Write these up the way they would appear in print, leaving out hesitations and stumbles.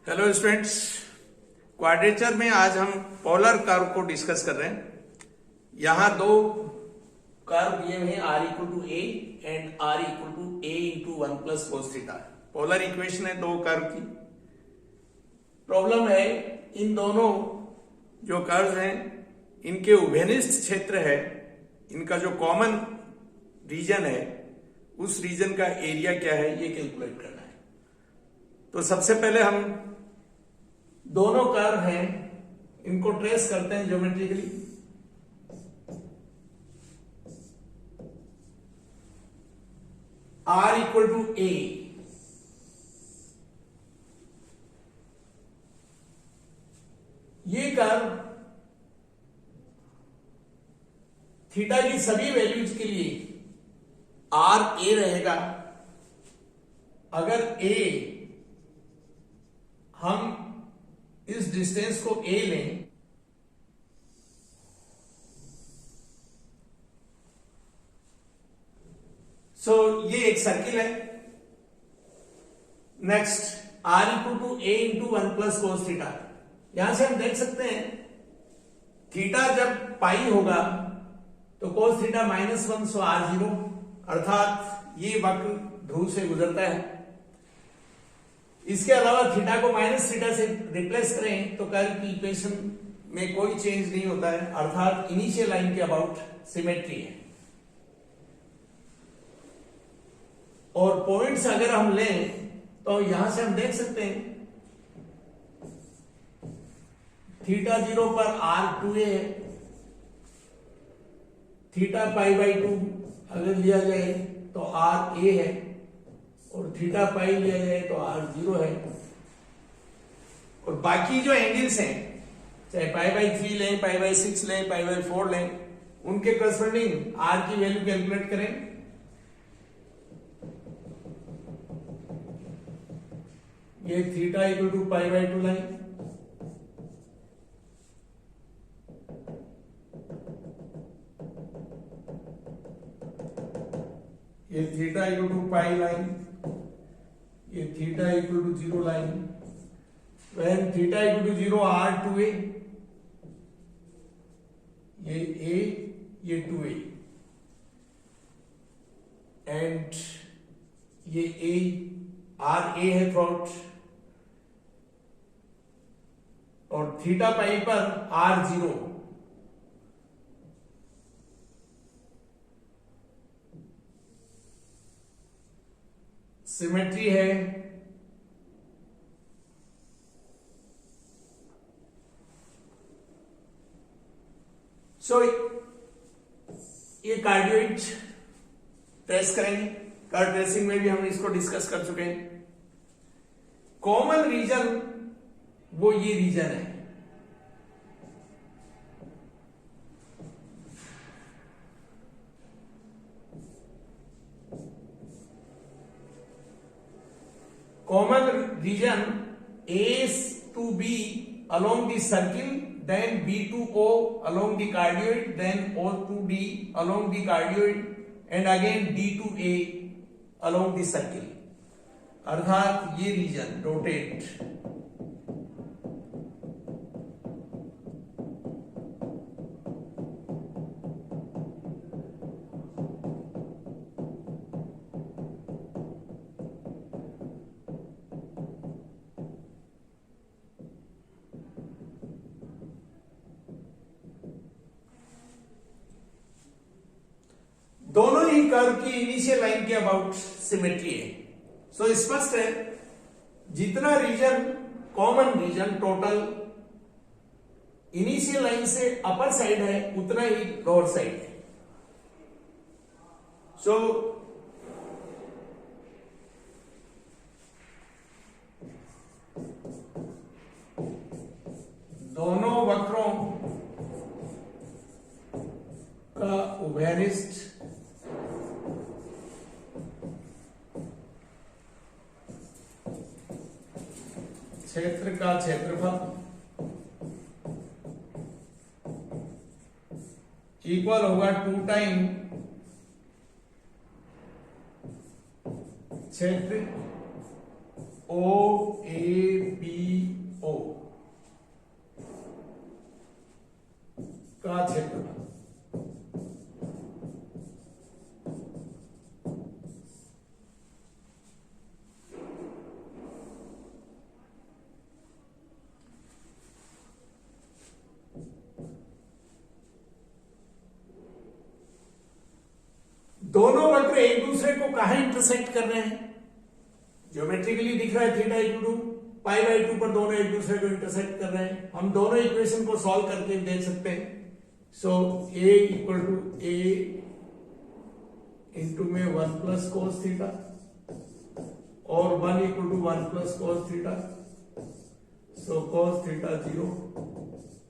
Hello students, quadrature में आज हम पोलर कर्व को डिस्कस कर रहे हैं। यहां दो कर्व दिए हुए हैं, R equal to A and R equal to A into 1 plus cos theta. Polar equation है दो कर्व की। प्रॉब्लम है इन दोनों जो कर्व हैं इनके उभयनिष्ठ क्षेत्र है, इनका जो कॉमन रीजन है उस रीजन का एरिया क्या है ये कैलकुलेट करना है। तो सबसे पहले हम दोनों कर्व हैं इनको ट्रेस करते हैं ज्योमेट्रिकली। आर इक्वल टू ए, ये कर्व थीटा की सभी वैल्यूज के लिए आर ए रहेगा। अगर ए, हम इस डिस्टेंस को ए लें सो ये एक सर्किल है। Next R equal to A into 1 plus cos theta. यहां से हम देख सकते हैं थीटा जब पाई होगा तो कोस थीटा -1 सो आर 0, अर्थात ये वक्र ध्रुव से गुजरता है। इसके अलावा थीटा को माइनस थीटा से रिप्लेस करें तो कर्व की इक्वेशन में कोई चेंज नहीं होता है, अर्थात इनिशियल लाइन के अबाउट सिमेट्री है। और पॉइंट्स अगर हम लें तो यहां से हम देख सकते हैं थीटा 0 पर आर 2a है, थीटा π/2 अगर लिया जाए तो आर ए है, और थीटा पाई लिया जाए तो आर 0 है। और बाकी जो एंगल्स हैं चाहे π/3 लें, π/6 लें, π/4 लें, उनके करस्पॉन्डिंग आर की वैल्यू कैलकुलेट करें। ये थीटा इक्वल टू π/2 लाइन, ये theta equal to pi line, ये theta equal to 0 line. When theta equal to 0 R 2a, ये a, ये 2a, एंड ये a, आर a है थ्रॉट, और थीटा पाई पर आर 0। सिमेट्री है। सो ये कार्डियोइड ट्रेस करेंगे। कार्ड ट्रेसिंग में भी हम इसको डिस्कस कर चुके हैं। कॉमन रीजन वो ये रीजन है। Common region A to B along the circle, then B to O along the cardioid, then O to D along the cardioid, and again D to A along the circle. अर्थात ये region rotate दोनों ही curve की initial line के about symmetry है। So स्पष्ट है जितना region common region total initial line से अपर साइड है उतना ही लोअर साइड है। सो दोनों वक्रों का उभयनिष्ठ क्षेत्र का क्षेत्रफल इक्वल होगा 2 टाइम क्षेत्र ओ ए बी कहां इंटरसेक्ट कर रहे हैं? ज्योमेट्रिकली दिख रहा है theta equal to pi by 2 पर दोनों एक दूसरे को इंटरसेक्ट कर रहे हैं। हम दोनों इक्वेशन को सॉल्व करके देख सकते हैं। So A equal to A into में 1 प्लस कोस थीटा और 1 equal to 1 plus cos theta. So cos theta 0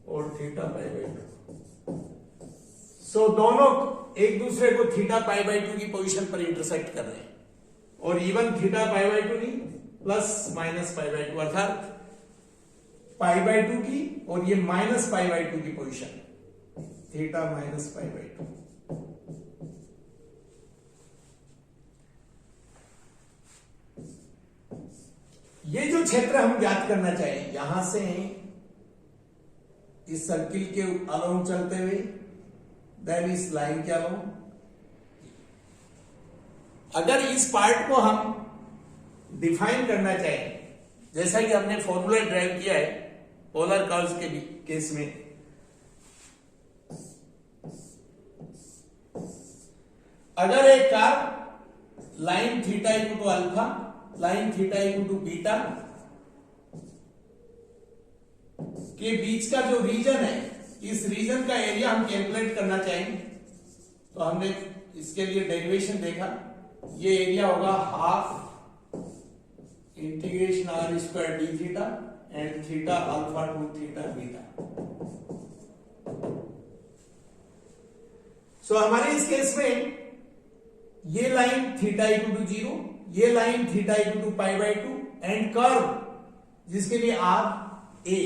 और थीटा पाई बाई 2। सो दोनों एक दूसरे को थीटा पाई बाई 2 की पोजीशन पर इंटरसेक्ट कर रहे हैं और इवन थीटा पाई बाई 2 नहीं, प्लस माइनस पाई बाई 2, अर्थात पाई बाई 2 की और ये माइनस पाई बाई 2 की position, theta minus pi by 2। ये जो क्षेत्र हम ज्ञात करना चाहें, यहां से इस सर्किल के अलोंग चलते हुए देन इस लाइन के अलोंग, अगर इस पार्ट को हम डिफाइन करना चाहें, जैसा कि हमने फॉर्मूला ड्राइव किया है पोलर कर्व्स के केस में, अगर एक curve line theta equal to alpha, line theta equal to beta के बीच का जो रीजन है, इस रीजन का एरिया हम कैलकुलेट करना चाहेंगे, तो हमने इसके लिए डेरिवेशन देखा। ये एरिया होगा half integration R square D theta and theta alpha to theta beta. So हमारे इस केस में ये लाइन थीटा इक्वल टू 0, ये line theta equal to pi by 2 and curve जिसके लिए R A.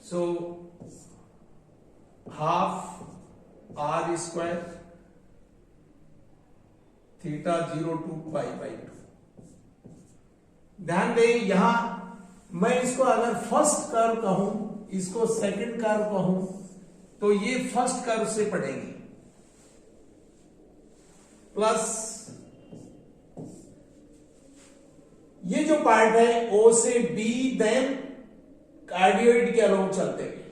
So half R square theta 0 to pi by 2। ध्यान दें, यहां मैं इसको अगर फर्स्ट कर्व कहूं, इसको सेकंड कर्व कहूं, तो ये फर्स्ट कर्व से पढ़ेंगे, प्लस ये जो पार्ट है ओ से बी देन कार्डियोइड के अलोंग चलते हुए,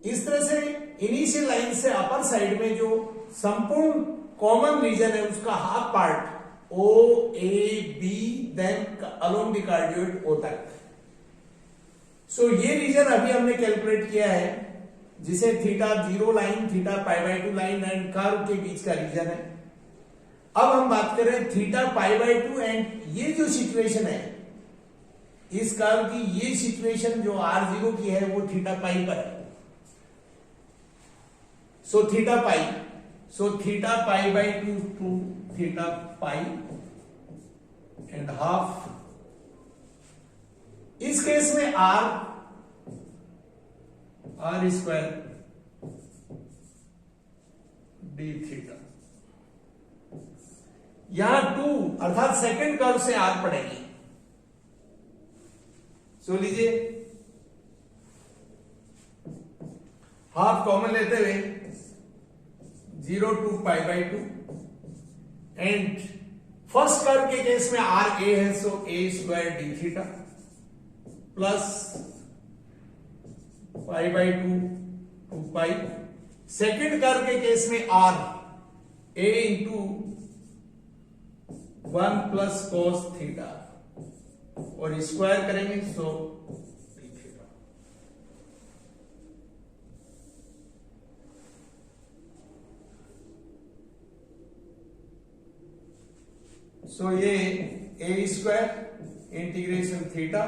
इस तरह से इनिशियल लाइन से अपर साइड में जो संपूर्ण कॉमन रीजन है उसका half part O A B then along the cardioid O तक। सो ये रीजन अभी हमने कैलकुलेट किया है, जिसे theta 0 line, theta pi by 2 line and curve के बीच का रीजन है। अब हम बात करें थीटा पाई बाई 2 एंड ये जो सिचुएशन है इस कर्व की, ये सिचुएशन जो r0 की है वो थीटा पाई पर है। So theta pi, so theta pi by 2 to theta pi and half. इस केस में r स्क्वायर डी थीटा, यहां 2 अर्थात सेकंड कर्व से r पड़ेगी। सो लीजिए हाफ कॉमन लेते हुए 0 to pi by 2 and first curve के केस में आर ए है, so A square D theta plus pi by 2 to pi. Second curve के केस में R A into 1 plus cos theta और स्क्वायर करेंगे, so D theta. So ये A square integration theta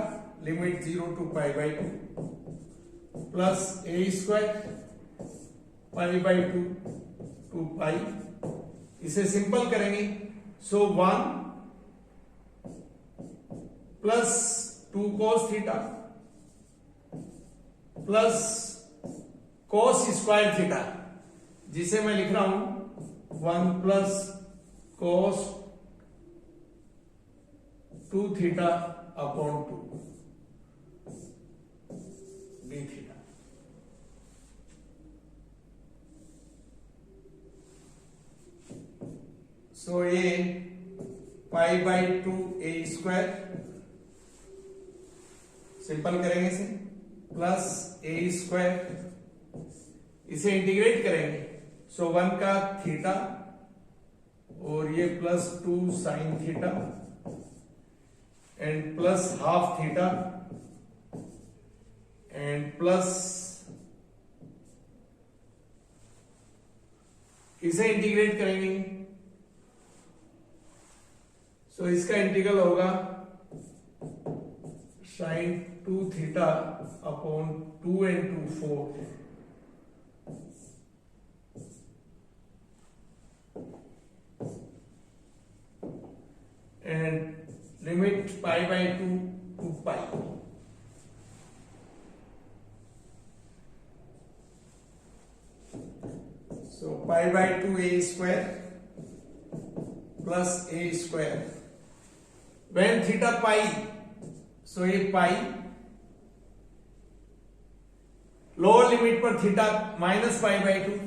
limit 0 to pi by 2 plus A square pi by 2 to pi, इसे simple करेंगे। So 1 plus 2 cos theta plus cos square theta, जिसे मैं लिख रहा हूं 1 plus cos 2 theta upon 2 D theta. So ये pi by 2 A square, simple करेंगे इसे, प्लस ए स्क्वायर, इसे इंटीग्रेट करेंगे। सो 1 का थीटा और ये plus 2 sine theta and plus half theta and plus, इसे इंटीग्रेट करेंगे। सो इसका इंटीग्रल होगा sine 2 theta upon 2 into 4 and limit pi by 2 to pi. So pi by 2 a square plus a square. When theta pi, so a pi, lower limit पर theta minus pi by 2,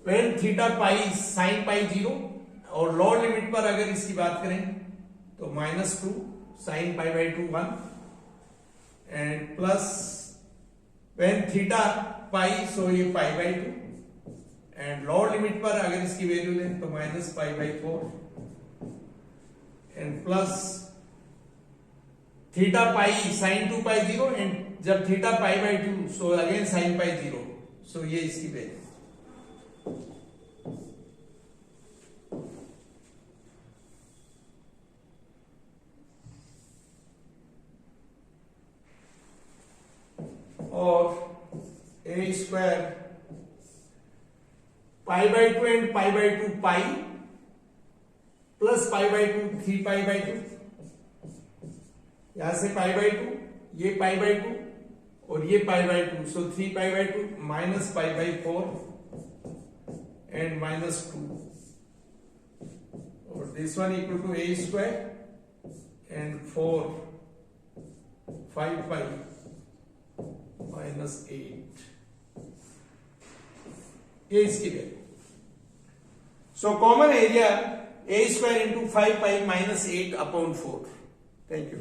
when theta pi sin pi 0, और lower limit पर अगर इसकी बात करें तो -2 sin pi by 2 1 and plus when theta pi, so ये pi by 2 एंड लोअर लिमिट पर अगर इसकी वैल्यू लें तो -pi by 4 and plus theta pi sin 2 pi 0 and जब theta pi by 2, so again sin pi 0, so ये इसकी वैल्यू। और a square pi by 2 and pi by 2 pi plus pi by 2 3 pi by 2, यहां से पाई by 2, ये pi by 2 और ये pi by 2, so 3 pi by 2 minus pi by 4 and -2 और this one equal to a square and 4 5 pi -8, ये इसकी वैल्यू। So common area a square into 5 pi -8 upon 4। Thank you.